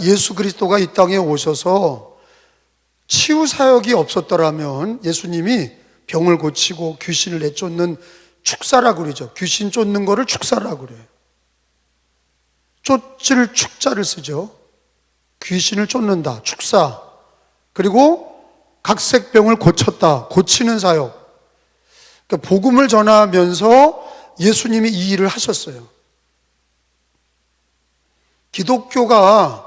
예수 그리스도가 이 땅에 오셔서 치유 사역이 없었더라면 예수님이 병을 고치고 귀신을 내쫓는 축사라고 그러죠. 귀신 쫓는 거를 축사라고 그래요. 쫓을 축자를 쓰죠. 귀신을 쫓는다, 축사. 그리고 각색병을 고쳤다, 고치는 사역. 그러니까 복음을 전하면서 예수님이 이 일을 하셨어요. 기독교가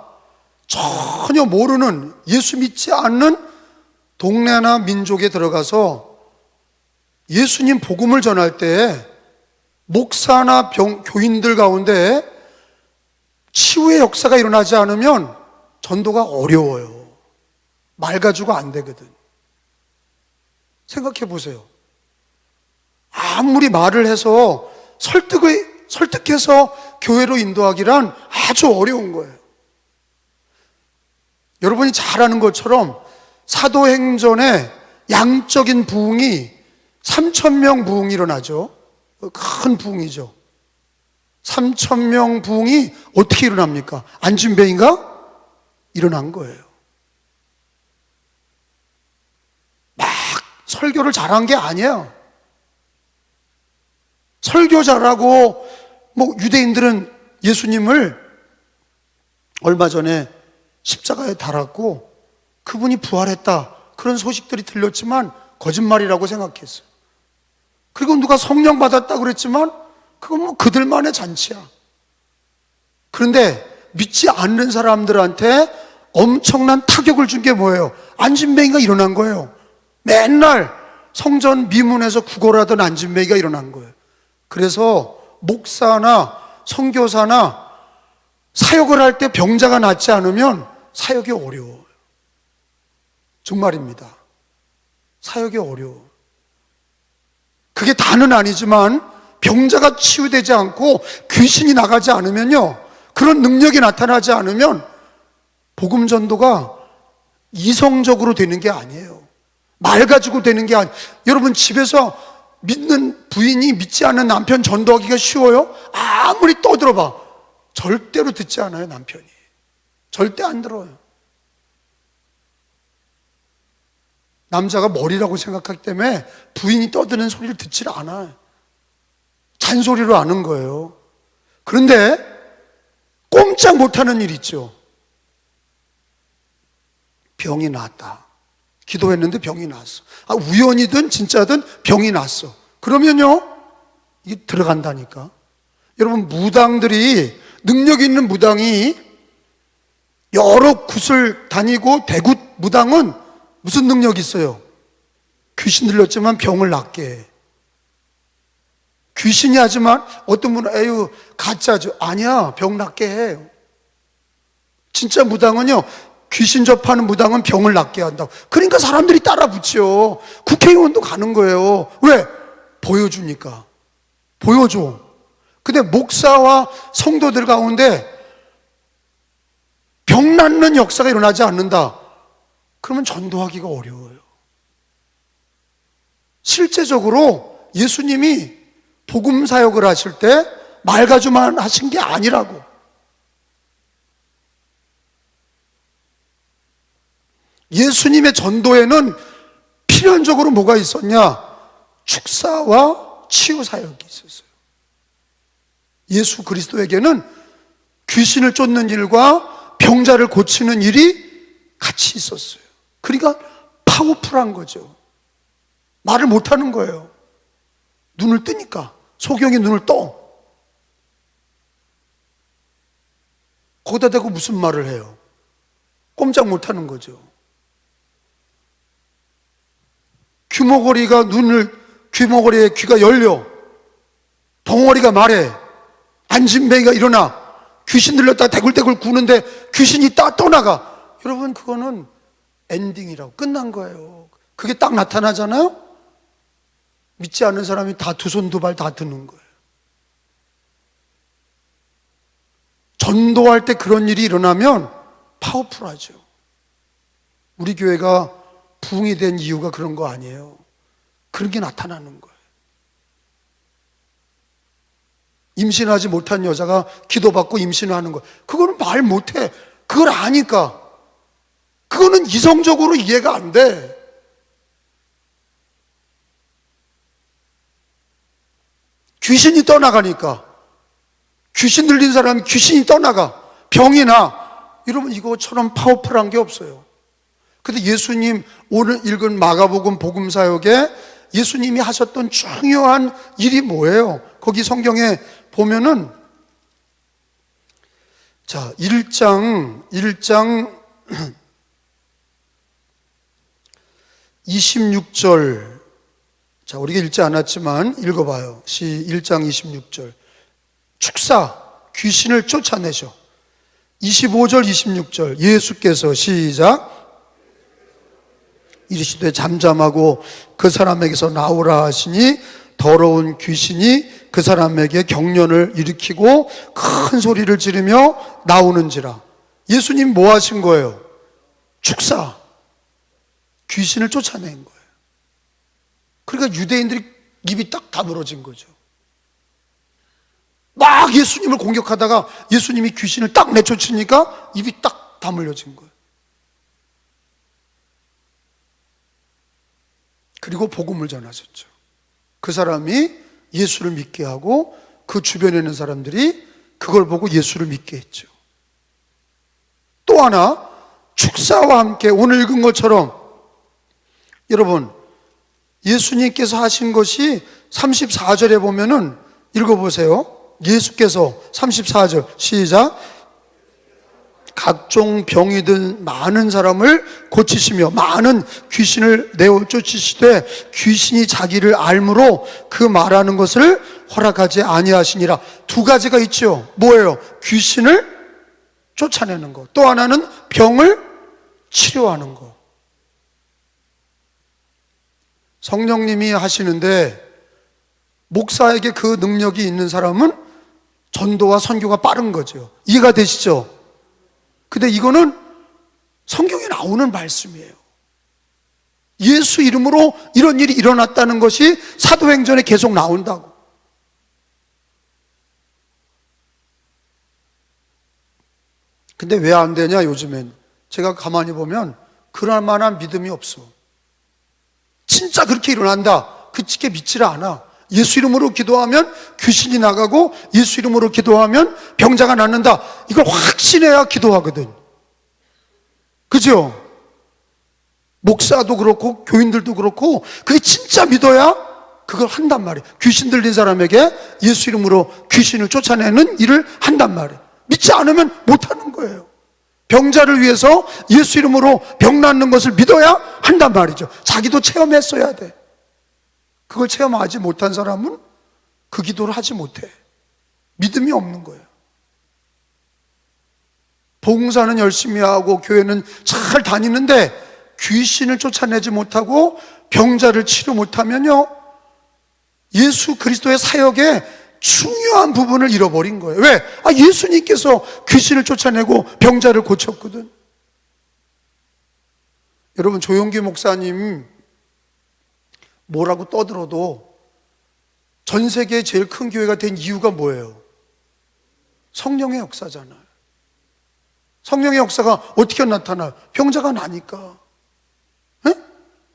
전혀 모르는, 예수 믿지 않는 동네나 민족에 들어가서 예수님 복음을 전할 때 목사나 교인들 가운데 치유의 역사가 일어나지 않으면 전도가 어려워요. 말 가지고 안 되거든. 생각해 보세요. 아무리 말을 해서 설득해서 교회로 인도하기란 아주 어려운 거예요. 여러분이 잘 아는 것처럼 사도행전에 양적인 부흥이 3,000명 부흥이 일어나죠. 큰 부흥이죠. 3,000명 부흥이 어떻게 일어납니까? 안진뱅이가 일어난 거예요. 막 설교를 잘한 게 아니에요. 설교 잘하고 유대인들은 예수님을 얼마 전에 십자가에 달았고 그분이 부활했다, 그런 소식들이 들렸지만 거짓말이라고 생각했어요. 그리고 누가 성령 받았다고 그랬지만 그건 그들만의 잔치야. 그런데 믿지 않는 사람들한테 엄청난 타격을 준 게 뭐예요? 안진뱅이가 일어난 거예요. 맨날 성전 미문에서 구걸하던 안진뱅이가 일어난 거예요. 그래서 목사나 선교사나 사역을 할 때 병자가 낫지 않으면 사역이 어려워요. 정말입니다. 사역이 어려워. 그게 다는 아니지만 병자가 치유되지 않고 귀신이 나가지 않으면요, 그런 능력이 나타나지 않으면 복음 전도가 이성적으로 되는 게 아니에요. 말 가지고 되는 게 아니에요. 여러분 집에서 믿는 부인이 믿지 않는 남편 전도하기가 쉬워요? 아무리 떠들어봐, 절대로 듣지 않아요. 남편이 절대 안 들어요. 남자가 머리라고 생각하기 때문에 부인이 떠드는 소리를 듣질 않아요. 잔소리로 아는 거예요. 그런데 꼼짝 못하는 일 있죠. 병이 났다. 기도했는데 병이 났어. 우연이든 진짜든 병이 났어. 그러면요, 이게 들어간다니까. 여러분, 무당들이, 능력 있는 무당이 여러 굿을 다니고, 대굿 무당은 무슨 능력이 있어요? 귀신 들렸지만 병을 낫게 해. 귀신이 하지만 어떤 분은 에휴 가짜죠. 아니야, 병 낫게 해요. 진짜 무당은요, 귀신 접하는 무당은 병을 낫게 한다고. 그러니까 사람들이 따라 붙여. 국회의원도 가는 거예요. 왜? 보여주니까. 보여줘. 근데 목사와 성도들 가운데 병 낫는 역사가 일어나지 않는다, 그러면 전도하기가 어려워요. 실제적으로 예수님이 복음 사역을 하실 때 말 가지고만 하신 게 아니라고. 예수님의 전도에는 필연적으로 뭐가 있었냐? 축사와 치유 사역이 있었어요. 예수 그리스도에게는 귀신을 쫓는 일과 병자를 고치는 일이 같이 있었어요. 그러니까 파워풀한 거죠. 말을 못하는 거예요. 눈을 뜨니까. 소경이 눈을 떠. 거기다 대고 무슨 말을 해요? 꼼짝 못하는 거죠. 귀머거리에 귀가 열려. 덩어리가 말해. 안진뱅이가 일어나. 귀신 들렸다 대굴대굴 구는데 귀신이 딱 떠나가. 여러분, 그거는 엔딩이라고, 끝난 거예요. 그게 딱 나타나잖아요? 믿지 않는 사람이 다 두 손 두 발 다 드는 거예요. 전도할 때 그런 일이 일어나면 파워풀하죠. 우리 교회가 부흥이 된 이유가 그런 거 아니에요. 그런 게 나타나는 거예요. 임신하지 못한 여자가 기도받고 임신하는 거, 그거는 말 못해. 그걸 아니까. 그거는 이성적으로 이해가 안 돼. 귀신이 떠나가니까. 귀신 들린 사람이 귀신이 떠나가. 병이 나. 이러면 이거처럼 파워풀한 게 없어요. 근데 예수님 오늘 읽은 마가복음 복음사역에 예수님이 하셨던 중요한 일이 뭐예요? 거기 성경에 보면은 자, 1장 26절. 자, 우리가 읽지 않았지만 읽어봐요. 1장 26절. 축사, 귀신을 쫓아내셔. 25절, 26절. 예수께서 시작. 이르시되 잠잠하고 그 사람에게서 나오라 하시니 더러운 귀신이 그 사람에게 경련을 일으키고 큰 소리를 지르며 나오는지라. 예수님 뭐 하신 거예요? 축사, 귀신을 쫓아낸 거예요. 그러니까 유대인들이 입이 딱 다물어진 거죠. 막 예수님을 공격하다가 예수님이 귀신을 딱 내쫓으니까 입이 딱 다물어진 거예요. 그리고 복음을 전하셨죠. 그 사람이 예수를 믿게 하고 그 주변에 있는 사람들이 그걸 보고 예수를 믿게 했죠. 또 하나, 축사와 함께 오늘 읽은 것처럼 여러분, 예수님께서 하신 것이 34절에 보면은 읽어보세요. 예수께서 34절 시작. 각종 병이 든 많은 사람을 고치시며 많은 귀신을 내어 쫓으시되 귀신이 자기를 알므로 그 말하는 것을 허락하지 아니하시니라. 두 가지가 있죠. 뭐예요? 귀신을 쫓아내는 것. 또 하나는 병을 치료하는 것. 성령님이 하시는데 목사에게 그 능력이 있는 사람은 전도와 선교가 빠른 거죠. 이해가 되시죠? 근데 이거는 성경에 나오는 말씀이에요. 예수 이름으로 이런 일이 일어났다는 것이 사도행전에 계속 나온다고. 근데 왜 안 되냐 요즘엔. 제가 가만히 보면 그럴 만한 믿음이 없어. 진짜 그렇게 일어난다, 그치게 믿지를 않아. 예수 이름으로 기도하면 귀신이 나가고 예수 이름으로 기도하면 병자가 낫는다, 이걸 확신해야 기도하거든. 그죠? 목사도 그렇고 교인들도 그렇고 그게 진짜 믿어야 그걸 한단 말이에요. 귀신 들린 사람에게 예수 이름으로 귀신을 쫓아내는 일을 한단 말이에요. 믿지 않으면 못하는 거예요. 병자를 위해서 예수 이름으로 병 낫는 것을 믿어야 한단 말이죠. 자기도 체험했어야 돼. 그걸 체험하지 못한 사람은 그 기도를 하지 못해. 믿음이 없는 거예요. 봉사는 열심히 하고 교회는 잘 다니는데 귀신을 쫓아내지 못하고 병자를 치료 못하면요, 예수 그리스도의 사역에 중요한 부분을 잃어버린 거예요. 왜? 예수님께서 귀신을 쫓아내고 병자를 고쳤거든. 여러분, 조용기 목사님 뭐라고 떠들어도 전 세계에 제일 큰 교회가 된 이유가 뭐예요? 성령의 역사잖아요. 성령의 역사가 어떻게 나타나요? 병자가 나니까. 에?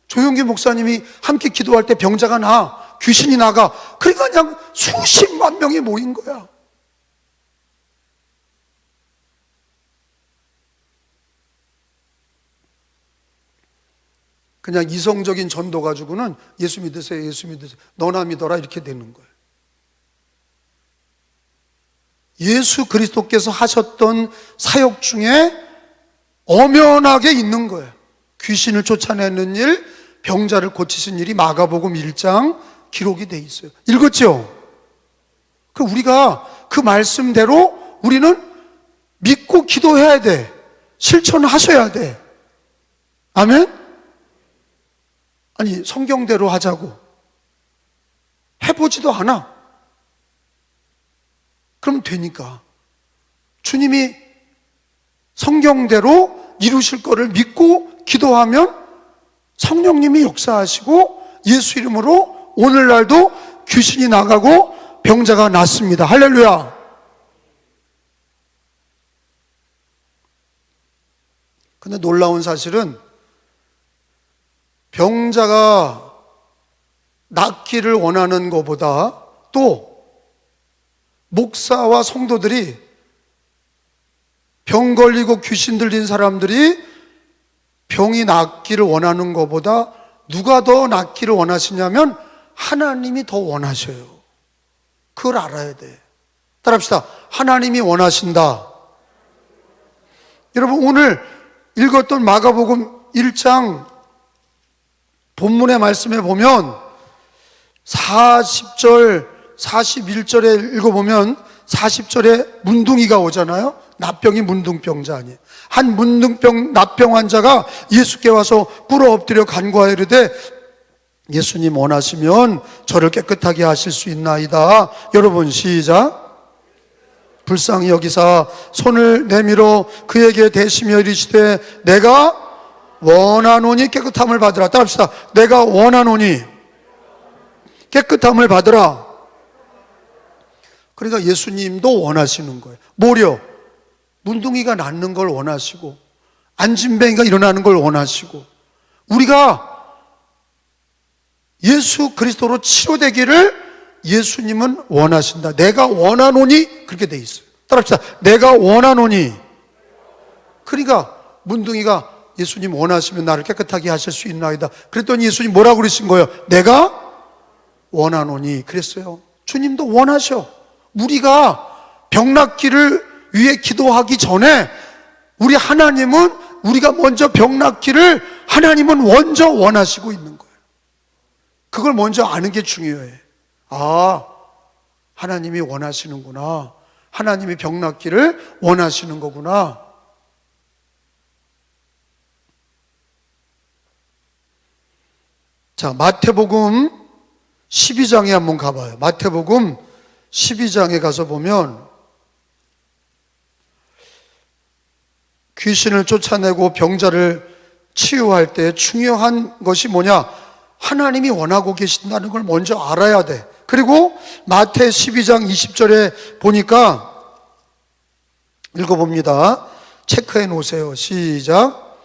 조용기 목사님이 함께 기도할 때 병자가 나, 귀신이 나가. 그러니까 그냥 수십만 명이 모인 거야. 그냥 이성적인 전도 가지고는 예수 믿으세요, 예수 믿으세요, 너나 믿어라 이렇게 되는 거예요. 예수 그리스도께서 하셨던 사역 중에 엄연하게 있는 거예요. 귀신을 쫓아내는 일, 병자를 고치신 일이 마가복음 1장 기록이 돼 있어요. 읽었죠? 우리가 그 말씀대로 우리는 믿고 기도해야 돼. 실천하셔야 돼. 아멘? 아니, 성경대로 하자고 해보지도 않아. 그럼 되니까. 주님이 성경대로 이루실 거를 믿고 기도하면 성령님이 역사하시고 예수 이름으로 오늘날도 귀신이 나가고 병자가 낫습니다. 할렐루야. 근데 놀라운 사실은 병자가 낫기를 원하는 것보다 또 목사와 성도들이 병 걸리고 귀신 들린 사람들이 병이 낫기를 원하는 것보다 누가 더 낫기를 원하시냐면 하나님이 더 원하셔요. 그걸 알아야 돼. 따라합시다. 하나님이 원하신다. 여러분, 오늘 읽었던 마가복음 1장 본문의 말씀에 보면 40절, 41절에 읽어보면 40절에 문둥이가 오잖아요. 납병이 문둥병자 아니에요. 한 문둥병 납병 환자가 예수께 와서 꿇어 엎드려 간구하여 이르되 예수님 원하시면 저를 깨끗하게 하실 수 있나이다. 여러분 시작. 불쌍히 여기사 손을 내밀어 그에게 대시며 이르시되 내가 원하노니 깨끗함을 받으라. 따라합시다. 내가 원하노니 깨끗함을 받으라. 그러니까 예수님도 원하시는 거예요. 뭐려? 문둥이가 낫는 걸 원하시고 안진뱅이가 일어나는 걸 원하시고 우리가 예수 그리스도로 치료되기를 예수님은 원하신다. 내가 원하노니 그렇게 돼 있어요. 따라합시다. 내가 원하노니. 그러니까 문둥이가 예수님 원하시면 나를 깨끗하게 하실 수 있나이다. 그랬더니 예수님 뭐라고 그러신 거예요? 내가 원하노니 그랬어요. 주님도 원하셔. 우리가 병 낫기를 위해 기도하기 전에 우리 하나님은 우리가 먼저 병 낫기를 하나님은 먼저 원하시고 있는 거예요. 그걸 먼저 아는 게 중요해. 아, 하나님이 원하시는구나. 하나님이 병 낫기를 원하시는 거구나. 자, 마태복음 12장에 한번 가봐요. 마태복음 12장에 가서 보면 귀신을 쫓아내고 병자를 치유할 때 중요한 것이 뭐냐? 하나님이 원하고 계신다는 걸 먼저 알아야 돼. 그리고 마태 12장 20절에 보니까 읽어봅니다. 체크해 놓으세요. 시작.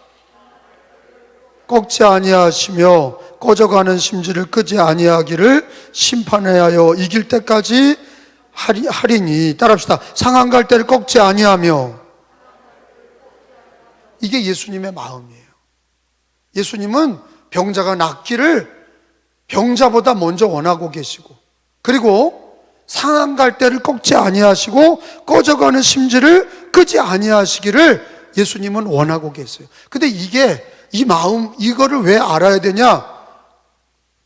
꺾지 아니하시며 꺼져가는 심지를 끄지 아니하기를 심판하여 이길 때까지 하리니. 따라합시다. 상한 갈 때를 꺾지 아니하며. 이게 예수님의 마음이에요. 예수님은 병자가 낫기를 병자보다 먼저 원하고 계시고 그리고 상한 갈 때를 꺾지 아니하시고 꺼져가는 심지를 끄지 아니하시기를 예수님은 원하고 계세요. 근데 이게 이 마음 이거를 왜 알아야 되냐?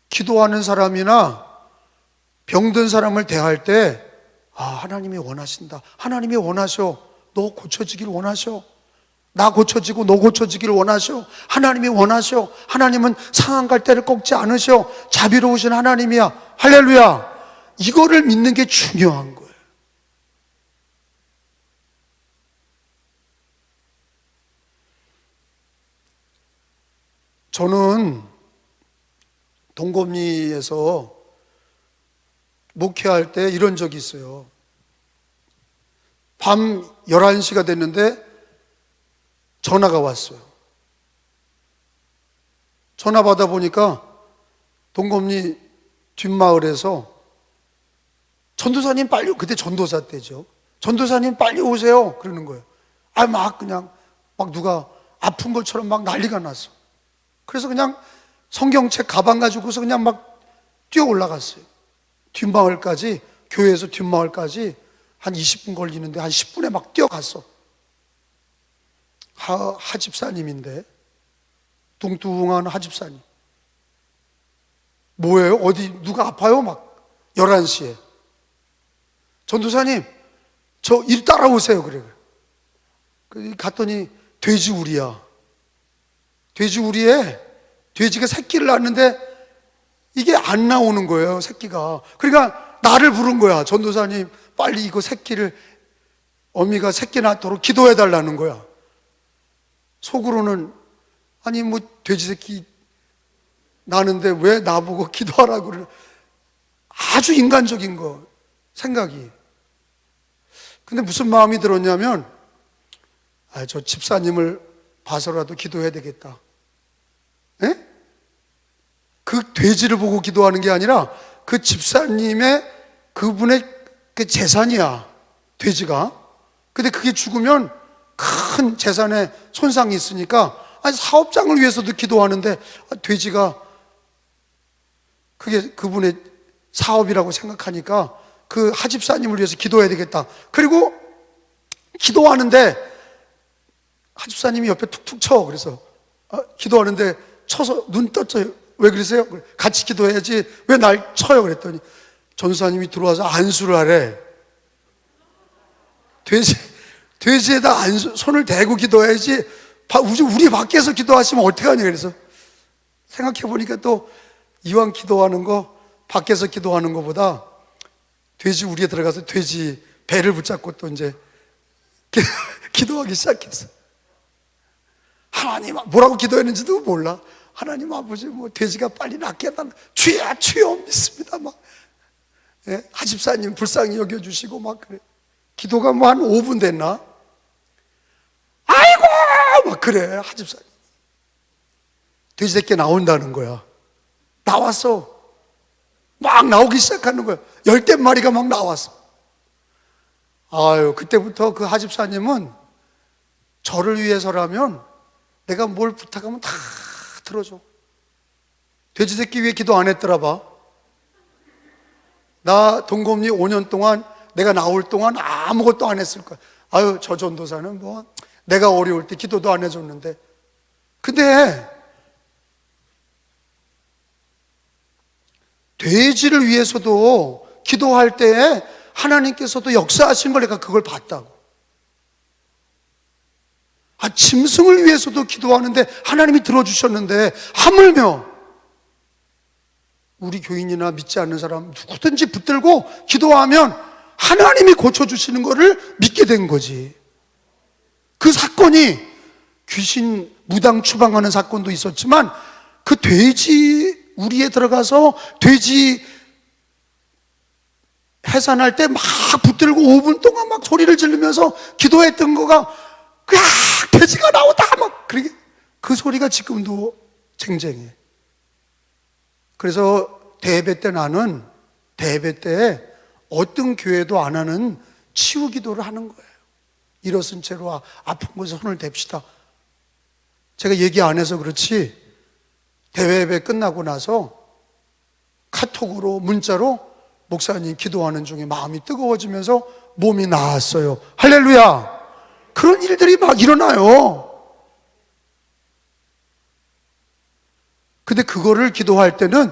기도하는 사람이나 병든 사람을 대할 때 하나님이 원하신다. 하나님이 원하셔. 너 고쳐지길 원하셔. 나 고쳐지고 너 고쳐지길 원하셔. 하나님이 원하셔. 하나님은 상한 갈 때를 꺾지 않으셔. 자비로우신 하나님이야. 할렐루야. 이거를 믿는 게 중요한 거예요. 저는 동검리에서 목회할 때 이런 적이 있어요. 밤 11시가 됐는데 전화가 왔어요. 전화 받아 보니까 동검리 뒷마을에서 전도사님 빨리, 그때 전도사 때죠. 전도사님 빨리 오세요. 그러는 거예요. 막 누가 아픈 것처럼 막 난리가 났어. 그래서 그냥 성경책 가방 가지고서 그냥 막 뛰어 올라갔어요. 뒷마을까지, 교회에서 뒷마을까지 한 20분 걸리는데 한 10분에 막 뛰어갔어. 하집사님인데, 뚱뚱한 하집사님. 뭐예요? 어디, 누가 아파요? 막 11시에. 전도사님, 저 일 따라오세요. 그래. 갔더니 돼지우리야. 돼지우리에 돼지가 새끼를 낳았는데 이게 안 나오는 거예요, 새끼가. 그러니까 나를 부른 거야. 전도사님, 빨리 이거 새끼를, 어미가 새끼 낳도록 기도해 달라는 거야. 속으로는, 아니, 뭐, 돼지 새끼 나는데 왜 나보고 기도하라고 그래. 아주 인간적인 거, 생각이. 근데 무슨 마음이 들었냐면, 저 집사님을 봐서라도 기도해야 되겠다. 에? 그 돼지를 보고 기도하는 게 아니라 그 집사님의 그분의 그 재산이야, 돼지가. 근데 그게 죽으면 큰 재산에 손상이 있으니까 아니 사업장을 위해서도 기도하는데 돼지가 그게 그분의 사업이라고 생각하니까 그 하집사님을 위해서 기도해야 되겠다. 그리고 기도하는데 하집사님이 옆에 툭툭 쳐. 그래서 기도하는데 쳐서 눈 떴어요. 왜 그러세요? 같이 기도해야지 왜 날 쳐요? 그랬더니 전사님이 들어와서 안수를 하래. 돼지에다 손을 대고 기도해야지 우리 밖에서 기도하시면 어떡하냐. 그래서 생각해 보니까 또 이왕 기도하는 거 밖에서 기도하는 것보다 돼지 우리에 들어가서 돼지 배를 붙잡고 또 이제 기도하기 시작했어. 하나님 뭐라고 기도했는지도 몰라. 하나님 아버지 뭐 돼지가 빨리 낫게 해달라. 주야 주여 믿습니다. 막 예? 하집사님 불쌍히 여겨주시고 막 그래. 기도가 뭐 한 5분 됐나? 아이고 막 그래. 하집사님 돼지 새끼 나온다는 거야. 나왔어. 막 나오기 시작하는 거야. 10마리가 막 나왔어. 아유, 그때부터 그 하집사님은 저를 위해서라면 내가 뭘 부탁하면 다 들어줘. 돼지 새끼 위해 기도 안 했더라 봐. 나 동검리 5년 동안 내가 나올 동안 아무것도 안 했을 거야. 아유, 저 전도사는 뭐 내가 어려울 때 기도도 안 해줬는데. 근데 돼지를 위해서도 기도할 때에 하나님께서도 역사하신 걸 내가 그걸 봤다고. 짐승을 위해서도 기도하는데 하나님이 들어주셨는데 하물며 우리 교인이나 믿지 않는 사람 누구든지 붙들고 기도하면 하나님이 고쳐주시는 거를 믿게 된 거지. 그 사건이 귀신 무당 추방하는 사건도 있었지만 그 돼지 우리에 들어가서 돼지 해산할 때 막 붙들고 5분 동안 막 소리를 지르면서 기도했던 거가 돼지가 나오다 막 그 소리가 지금도 쟁쟁해. 그래서 대예배 때 나는 대예배 때 어떤 교회도 안 하는 치유 기도를 하는 거예요. 일어선 채로 아픈 곳에 손을 댑시다. 제가 얘기 안 해서 그렇지 대예배 끝나고 나서 카톡으로 문자로 목사님 기도하는 중에 마음이 뜨거워지면서 몸이 나았어요. 할렐루야. 그런 일들이 막 일어나요. 근데 그거를 기도할 때는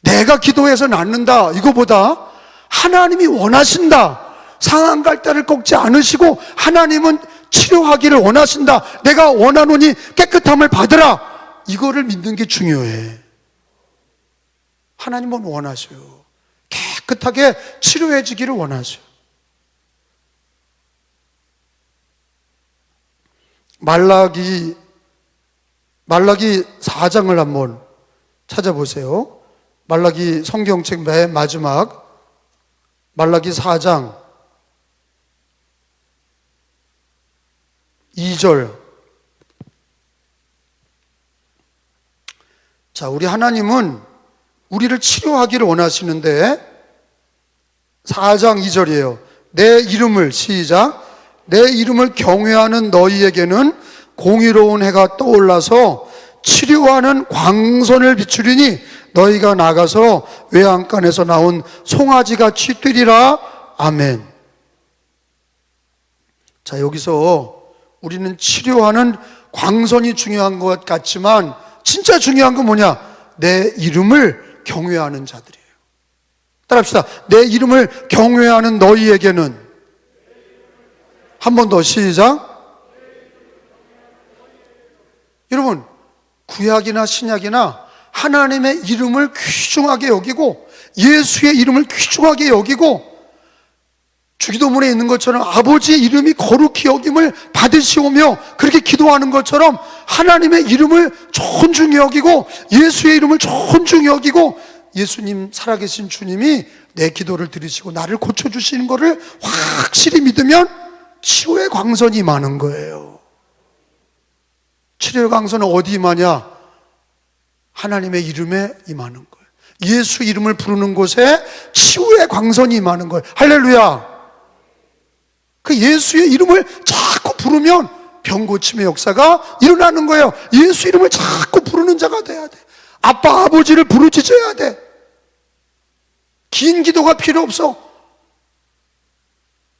내가 기도해서 낫는다 이거보다 하나님이 원하신다. 상한 갈대를 꺾지 않으시고 하나님은 치료하기를 원하신다. 내가 원하노니 깨끗함을 받으라. 이거를 믿는 게 중요해. 하나님은 원하셔요. 깨끗하게 치료해지기를 원하셔요. 말라기 4장을 한번 찾아보세요. 말라기 성경책 맨 마지막 말라기 4장 2절. 자, 우리 하나님은 우리를 치료하기를 원하시는데 4장 2절이에요. 내 이름을 시작. 내 이름을 경외하는 너희에게는 공의로운 해가 떠올라서 치료하는 광선을 비추리니 너희가 나가서 외양간에서 나온 송아지같이 뛰리라. 아멘. 자, 여기서 우리는 치료하는 광선이 중요한 것 같지만 진짜 중요한 건 뭐냐? 내 이름을 경외하는 자들이에요. 따라합시다. 내 이름을 경외하는 너희에게는. 한 번 더 시작. 여러분, 구약이나 신약이나 하나님의 이름을 귀중하게 여기고 예수의 이름을 귀중하게 여기고 주기도문에 있는 것처럼 아버지의 이름이 거룩히 여김을 받으시오며 그렇게 기도하는 것처럼 하나님의 이름을 존중히 여기고 예수의 이름을 존중히 여기고 예수님, 살아계신 주님이 내 기도를 들으시고 나를 고쳐주시는 것을 확실히 믿으면 치유의 광선이 많은 거예요. 치료의 광선은 어디 임하냐? 하나님의 이름에 임하는 거예요. 예수 이름을 부르는 곳에 치유의 광선이 임하는 거예요. 할렐루야. 그 예수의 이름을 자꾸 부르면 병 고침의 역사가 일어나는 거예요. 예수 이름을 자꾸 부르는 자가 돼야 돼. 아빠 아버지를 부르짖어야 돼. 긴 기도가 필요 없어.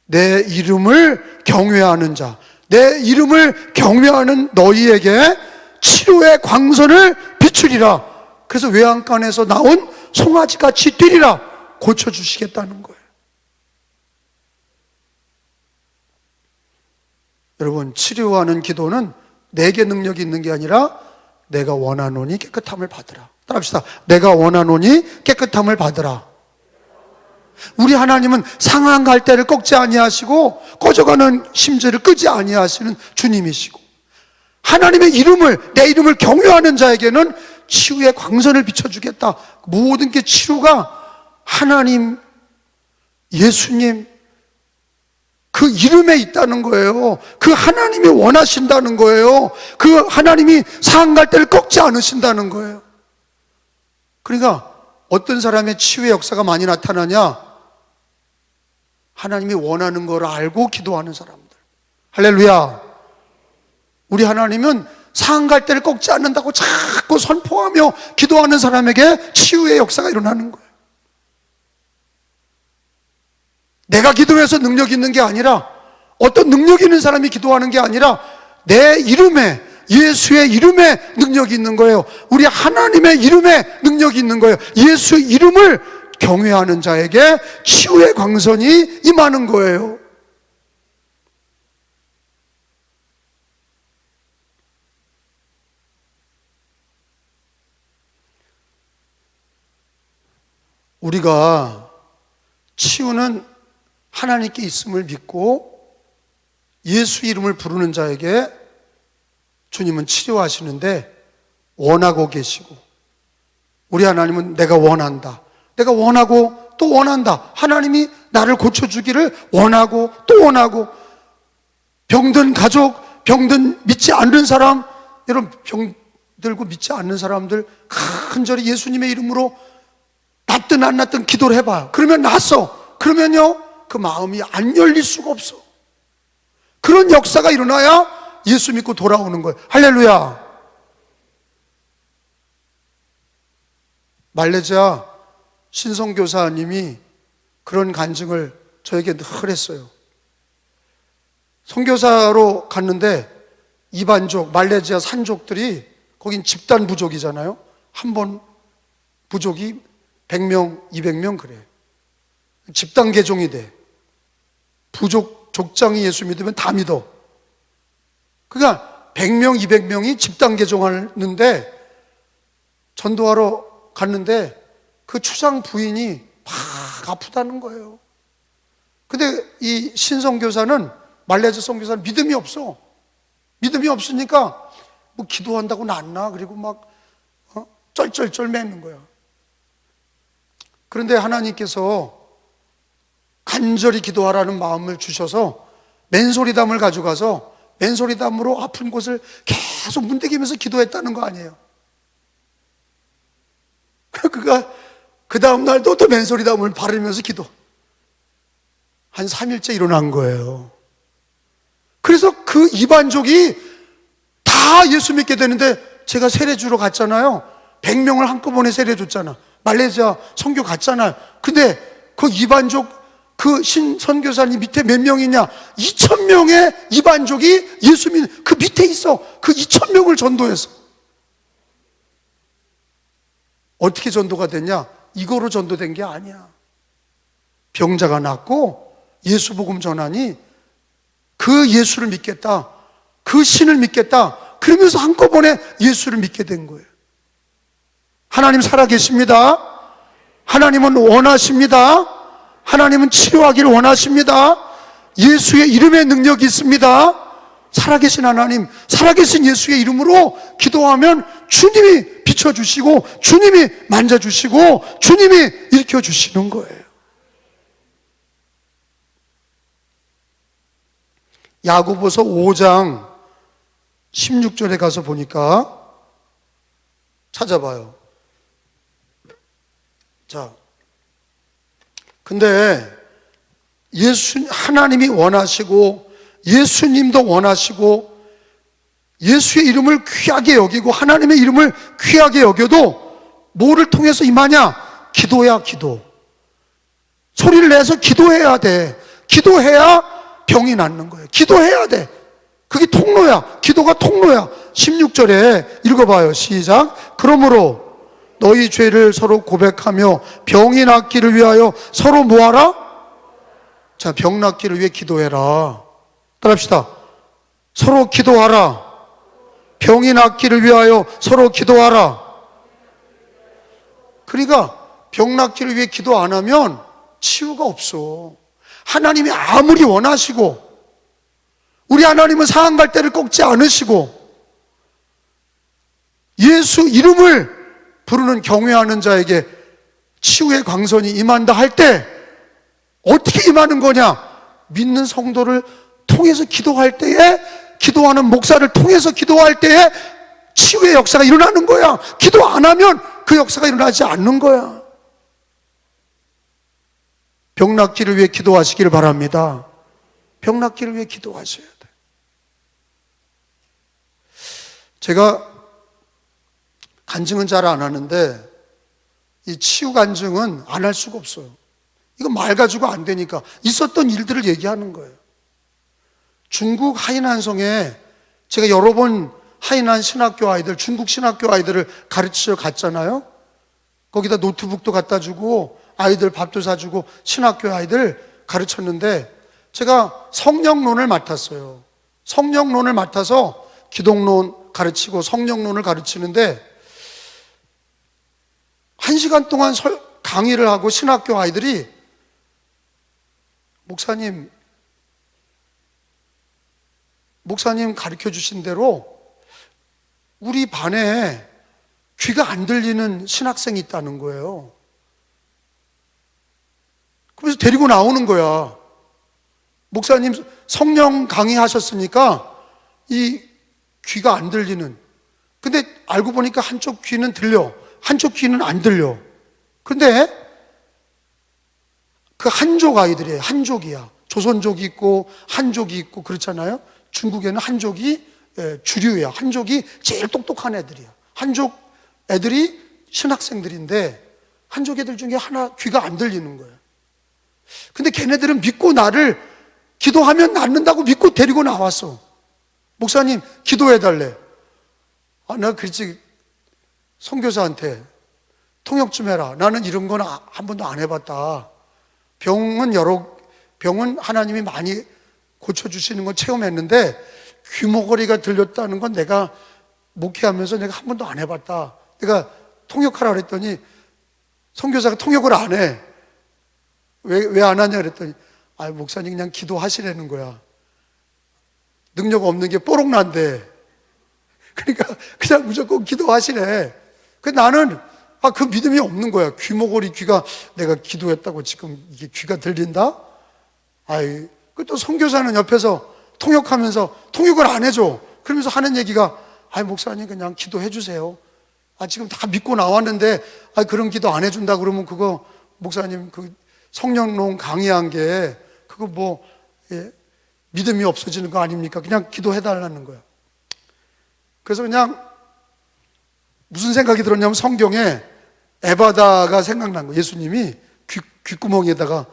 내 이름을 경외하는 자, 내 이름을 경외하는 너희에게 치료의 광선을 비추리라. 그래서 외양간에서 나온 송아지같이 뛰리라. 고쳐주시겠다는 거예요. 여러분, 치료하는 기도는 내게 능력이 있는 게 아니라 내가 원하노니 깨끗함을 받으라. 따라합시다. 내가 원하노니 깨끗함을 받으라. 우리 하나님은 상한 갈대를 꺾지 아니하시고 꺼져가는 심지를 끄지 아니하시는 주님이시고, 하나님의 이름을, 내 이름을 경외하는 자에게는 치유의 광선을 비춰주겠다. 모든 게 치유가 하나님, 예수님 그 이름에 있다는 거예요. 그 하나님이 원하신다는 거예요. 그 하나님이 상한 갈대를 꺾지 않으신다는 거예요. 그러니까 어떤 사람의 치유의 역사가 많이 나타나냐? 하나님이 원하는 걸 알고 기도하는 사람들. 할렐루야. 우리 하나님은 상한 갈대를 꺾지 않는다고 자꾸 선포하며 기도하는 사람에게 치유의 역사가 일어나는 거예요. 내가 기도해서 능력이 있는 게 아니라, 어떤 능력이 있는 사람이 기도하는 게 아니라 내 이름에, 예수의 이름에 능력이 있는 거예요. 우리 하나님의 이름에 능력이 있는 거예요. 예수의 이름을 경외하는 자에게 치유의 광선이 임하는 거예요. 우리가 치유는 하나님께 있음을 믿고 예수 이름을 부르는 자에게 주님은 치료하시는데 원하고 계시고, 우리 하나님은 내가 원한다, 내가 원하고 또 원한다. 하나님이 나를 고쳐주기를 원하고 또 원하고, 병든 가족, 병든 믿지 않는 사람, 여러분 병들고 믿지 않는 사람들 간절히 예수님의 이름으로 낫든 안 낫든 기도를 해봐요. 그러면 낫어. 그러면요 그 마음이 안 열릴 수가 없어. 그런 역사가 일어나야 예수 믿고 돌아오는 거예요. 할렐루야. 말레이시아 신성교사님이 그런 간증을 저에게 늘 했어요. 선교사로 갔는데 이반족, 말레이시아 산족들이, 거긴 집단 부족이잖아요. 한 번 부족이 100명, 200명 그래. 집단 개종이 돼. 부족, 족장이 예수 믿으면 다 믿어. 그러니까 100명, 200명이 집단 개종하는데, 전도하러 갔는데 그 추장 부인이 막 아프다는 거예요. 근데 이 신성교사는, 말레이시아 선교사는 믿음이 없어. 믿음이 없으니까 뭐 기도한다고 낫나? 그리고 막 쩔쩔쩔 매는 거야. 그런데 하나님께서 간절히 기도하라는 마음을 주셔서 맨소리담을 가져가서 맨소리담으로 아픈 곳을 계속 문대기면서 기도했다는 거 아니에요. 그가 그 다음 날도 또 맨소리담을 바르면서 기도. 한 3일째 일어난 거예요. 그래서 그 이반족이 다 예수 믿게 되는데, 제가 세례 주러 갔잖아요. 100명을 한꺼번에 세례 줬잖아. 말레이시아 선교 갔잖아요. 근데 그 이반족, 그 신선교사님 밑에 몇 명이냐? 2,000명의 이반족이 예수 믿는 그 밑에 있어. 그 2,000명을 전도했어. 어떻게 전도가 됐냐? 이거로 전도된 게 아니야. 병자가 낫고 예수 복음 전하니 그 예수를 믿겠다, 그 신을 믿겠다, 그러면서 한꺼번에 예수를 믿게 된 거예요. 하나님 살아계십니다. 하나님은 원하십니다. 하나님은 치료하기를 원하십니다. 예수의 이름에 능력이 있습니다. 살아계신 하나님, 살아계신 예수의 이름으로 기도하면 주님이 비춰주시고, 주님이 만져주시고, 주님이 일으켜주시는 거예요. 야고보서 5장 16절에 가서 보니까 찾아봐요. 자, 근데 하나님이 원하시고 예수님도 원하시고 예수의 이름을 귀하게 여기고 하나님의 이름을 귀하게 여겨도 뭐를 통해서 임하냐? 기도야, 기도. 소리를 내서 기도해야 돼. 기도해야 병이 낫는 거예요. 기도해야 돼. 그게 통로야. 기도가 통로야. 16절에 읽어봐요. 시작. 그러므로 너희 죄를 서로 고백하며 병이 낫기를 위하여 서로 뭐하라? 자, 병 낫기를 위해 기도해라. 따라합시다. 서로 기도하라. 병이 낫기를 위하여 서로 기도하라. 그러니까 병 낫기를 위해 기도 안 하면 치유가 없어. 하나님이 아무리 원하시고 우리 하나님은 상한 갈대를 꺾지 않으시고 예수 이름을 부르는 경외하는 자에게 치유의 광선이 임한다 할 때 어떻게 임하는 거냐? 믿는 성도를 통해서 기도할 때에, 기도하는 목사를 통해서 기도할 때에 치유의 역사가 일어나는 거야. 기도 안 하면 그 역사가 일어나지 않는 거야. 병 낫기를 위해 기도하시기를 바랍니다. 병 낫기를 위해 기도하셔야 돼. 제가 간증은 잘 안 하는데 이 치유 간증은 안 할 수가 없어요. 이거 말 가지고 안 되니까 있었던 일들을 얘기하는 거예요. 중국 하이난성에 제가 여러 번 하이난 신학교 아이들, 중국 신학교 아이들을 가르치러 갔잖아요. 거기다 노트북도 갖다 주고 아이들 밥도 사주고 신학교 아이들 가르쳤는데 제가 성령론을 맡았어요. 성령론을 맡아서 기독론 가르치고 성령론을 가르치는데 1시간 동안 강의를 하고 신학교 아이들이 목사님 가르쳐 주신 대로 우리 반에 귀가 안 들리는 신학생이 있다는 거예요. 그래서 데리고 나오는 거야. 목사님 성령 강의하셨으니까 이 귀가 안 들리는, 근데 알고 보니까 한쪽 귀는 들려, 한쪽 귀는 안 들려. 근데 그 한족 아이들이에요. 한족이야. 조선족이 있고 한족이 있고 그렇잖아요. 중국에는 한족이 주류야. 한족이 제일 똑똑한 애들이야. 한족 애들이 신학생들인데 한족 애들 중에 하나 귀가 안 들리는 거예요. 근데 걔네들은 믿고 나를 기도하면 낫는다고 믿고 데리고 나왔어. 목사님 기도해달래. 내가 그랬지, 선교사한테 통역 좀 해라. 나는 이런 건 한 번도 안 해봤다. 병은 하나님이 많이 고쳐주시는 건 체험했는데 귀머거리가 들렸다는 건 내가 목회하면서 내가 한 번도 안 해봤다. 내가 통역하라 그랬더니 선교사가 통역을 안 해. 왜 안 하냐 그랬더니 목사님 그냥 기도하시라는 거야. 능력 없는 게 뽀록 난대. 그러니까 그냥 무조건 기도하시래. 그래서 나는 그 믿음이 없는 거야. 귀머거리 귀가, 내가 기도했다고 지금 이게 귀가 들린다? 또 선교사는 옆에서 통역하면서 통역을 안 해줘. 그러면서 하는 얘기가 목사님 그냥 기도해 주세요. 지금 다 믿고 나왔는데 그런 기도 안 해준다 그러면 그거 목사님 그 성령론 강의한 게 그거 믿음이 없어지는 거 아닙니까? 그냥 기도해 달라는 거야. 그래서 그냥 무슨 생각이 들었냐면 성경에 에바다가 생각난 거예요. 예수님이 귓구멍에다가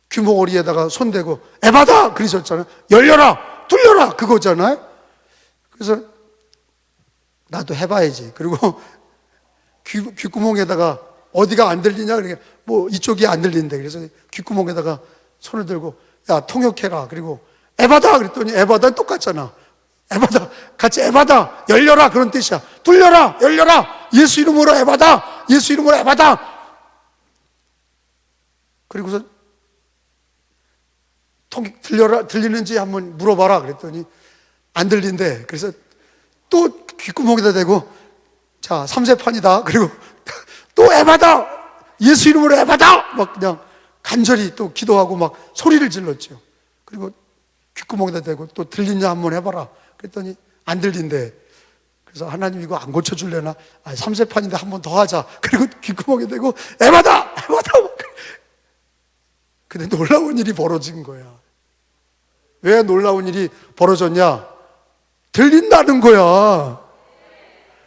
귀머거리에다가 손대고 에바다 그러셨잖아요. 열려라 뚫려라 그거잖아요. 그래서 나도 해봐야지. 그리고 귓구멍에다가 어디가 안 들리냐 그러니까 이쪽이 안 들린대. 그래서 귓구멍에다가 손을 들고 야 통역해라. 그리고 에바다 그랬더니 에바다는 똑같잖아. 에바다 같이 에바다 열려라 그런 뜻이야. 뚫려라 열려라 예수 이름으로 에바다 예수 이름으로 에바다. 그리고서 들리는지 한번 물어봐라 그랬더니 안 들린대. 그래서 또 귓구멍에다 대고 자 3세판이다. 그리고 또 에바다 예수 이름으로 에바다 막 그냥 간절히 또 기도하고 막 소리를 질렀죠. 그리고 귓구멍에다 대고 또 들리냐 한번 해봐라. 그랬더니 안 들린대. 그래서 하나님 이거 안 고쳐줄래나? 3세판인데 한 번 더 하자. 그리고 귓구멍에 대고 에바다! 에바다! 근데 놀라운 일이 벌어진 거야. 왜 놀라운 일이 벌어졌냐? 들린다는 거야.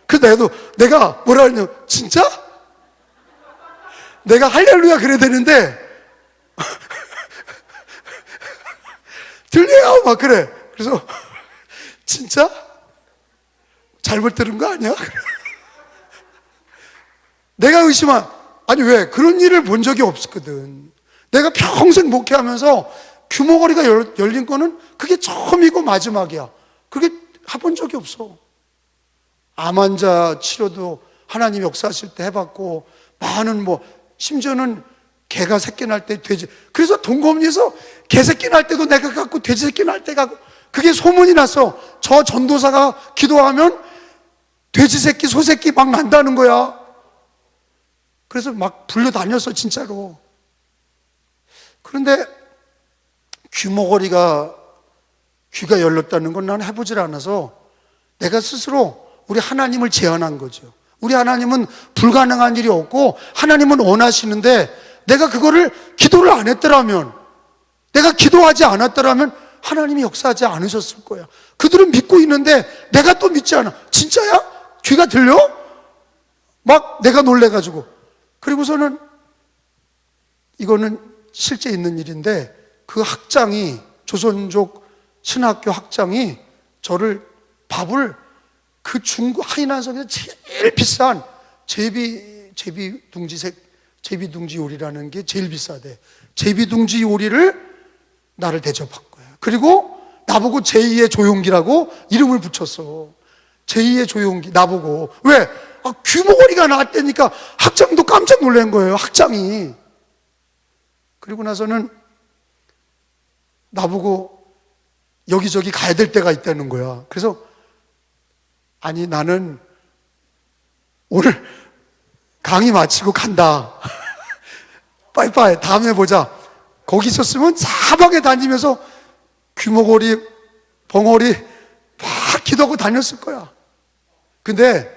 그래서 내가 뭐라 하냐? 진짜? 내가 할렐루야 그래야 되는데 들려요 막 그래. 그래서 진짜? 잘못 들은 거 아니야? 내가 아니 왜? 그런 일을 본 적이 없었거든. 내가 평생 목회하면서 규모거리가 열린 거는 그게 처음이고 마지막이야. 그게 해본 적이 없어. 암 환자 치료도 하나님 역사하실 때 해봤고, 많은 심지어는 개가 새끼 날 때 돼지, 그래서 동검리에서 개 새끼 날 때도 내가 갖고 돼지 새끼 날 때 갖고, 그게 소문이 났어. 저 전도사가 기도하면 돼지 새끼, 소 새끼 막 난다는 거야. 그래서 막 불려다녔어, 진짜로. 그런데 귀가 열렸다는 건 난 해보질 않아서 내가 스스로 우리 하나님을 제안한 거죠. 우리 하나님은 불가능한 일이 없고 하나님은 원하시는데 내가 그거를 기도를 안 했더라면, 내가 기도하지 않았더라면 하나님이 역사하지 않으셨을 거야. 그들은 믿고 있는데 내가 또 믿지 않아. 진짜야? 귀가 들려? 막 내가 놀래가지고. 그리고서는 이거는 실제 있는 일인데 그 학장이, 조선족 신학교 학장이 저를 밥을 그 중국 하이난성에서 제일 비싼 제비둥지 요리라는 게 제일 비싸대. 제비둥지 요리를 나를 대접한 거야. 그리고 나보고 제2의 조용기라고 이름을 붙였어. 제2의 조용기, 나보고. 왜? 귀머거리가 나왔다니까 학장도 깜짝 놀란 거예요, 학장이. 그리고 나서는 나보고 여기저기 가야 될 때가 있다는 거야. 그래서 아니 나는 오늘 강의 마치고 간다. 빠이빠이, 다음에 보자. 거기 있었으면 사방에 다니면서 귀머거리, 벙어리 막 기도하고 다녔을 거야. 근데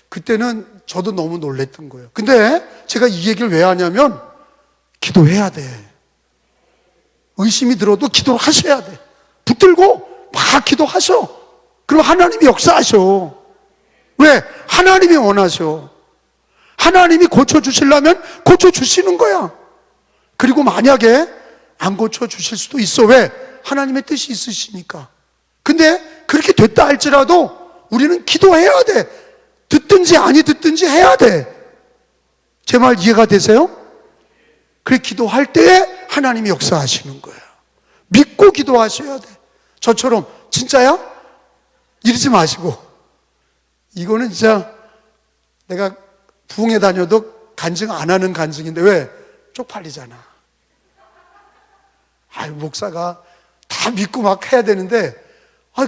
그때는 저도 너무 놀랬던 거예요. 근데 제가 이 얘기를 왜 하냐면 기도해야 돼. 의심이 들어도 기도를 하셔야 돼. 붙들고 막 기도하셔. 그럼 하나님이 역사하셔. 왜? 하나님이 원하셔. 하나님이 고쳐주시려면 고쳐주시는 거야. 그리고 만약에 안 고쳐주실 수도 있어. 왜? 하나님의 뜻이 있으시니까. 근데 그렇게 됐다 할지라도 우리는 기도해야 돼. 듣든지 아니 듣든지 해야 돼. 제 말 이해가 되세요? 그래, 기도할 때에 하나님이 역사하시는 거예요. 믿고 기도하셔야 돼. 저처럼 진짜야? 이러지 마시고. 이거는 진짜 내가 부흥회 다녀도 간증 안 하는 간증인데 왜? 쪽팔리잖아. 목사가 다 믿고 막 해야 되는데,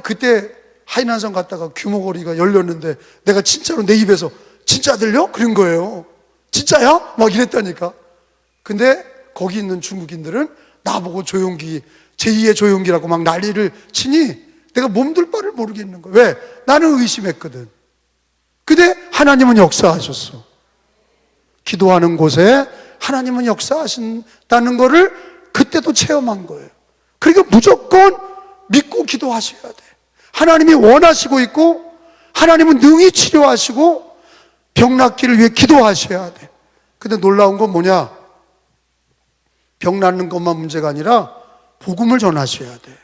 그때 하이난성 갔다가 귀머거리가 열렸는데 내가 진짜로 내 입에서 진짜 들려? 그런 거예요. 진짜야? 막 이랬다니까. 근데 거기 있는 중국인들은 나보고 조용기, 제2의 조용기라고 막 난리를 치니 내가 몸둘 바를 모르겠는 거야. 왜? 나는 의심했거든. 근데 하나님은 역사하셨어. 기도하는 곳에 하나님은 역사하신다는 거를 그때도 체험한 거예요. 그러니까 무조건 믿고 기도하셔야 돼. 하나님이 원하시고 있고 하나님은 능히 치료하시고 병 낫기를 위해 기도하셔야 돼. 근데 놀라운 건 뭐냐? 병 낫는 것만 문제가 아니라 복음을 전하셔야 돼.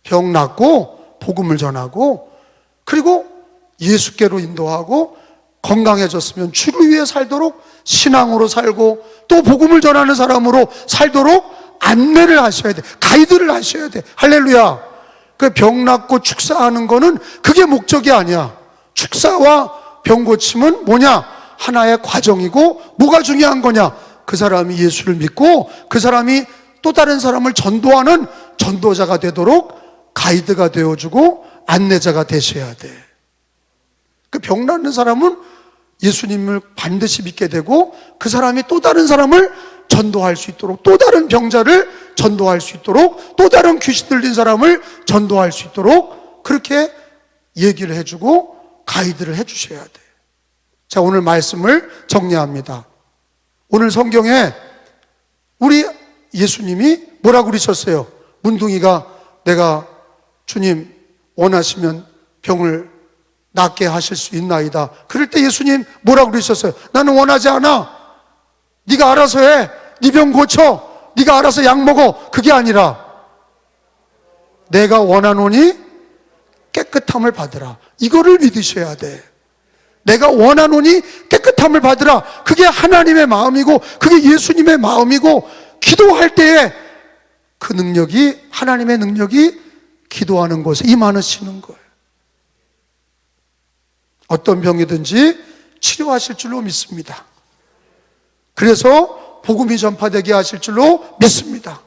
병 낫고 복음을 전하고, 그리고 예수께로 인도하고, 건강해졌으면 주를 위해 살도록 신앙으로 살고 또 복음을 전하는 사람으로 살도록 안내를 하셔야 돼. 가이드를 하셔야 돼. 할렐루야. 그 병 낫고 축사하는 거는 그게 목적이 아니야. 축사와 병 고침은 뭐냐? 하나의 과정이고, 뭐가 중요한 거냐? 그 사람이 예수를 믿고 그 사람이 또 다른 사람을 전도하는 전도자가 되도록 가이드가 되어주고 안내자가 되셔야 돼. 그 병 낫는 사람은 예수님을 반드시 믿게 되고 그 사람이 또 다른 사람을 전도할 수 있도록, 또 다른 병자를 전도할 수 있도록, 또 다른 귀신 들린 사람을 전도할 수 있도록 그렇게 얘기를 해주고 가이드를 해주셔야 돼요. 자, 오늘 말씀을 정리합니다. 오늘 성경에 우리 예수님이 뭐라고 그러셨어요? 문둥이가 내가 주님 원하시면 병을 낫게 하실 수 있나이다. 그럴 때 예수님 뭐라고 그러셨어요? 나는 원하지 않아. 네가 알아서 해. 네 병 고쳐. 네가 알아서 약 먹어. 그게 아니라 내가 원하노니 깨끗함을 받으라. 이거를 믿으셔야 돼. 내가 원하노니 깨끗함을 받으라. 그게 하나님의 마음이고 그게 예수님의 마음이고, 기도할 때에 그 능력이, 하나님의 능력이 기도하는 곳에 임하시는 거예요. 어떤 병이든지 치료하실 줄로 믿습니다. 그래서 복음이 전파되게 하실 줄로 믿습니다.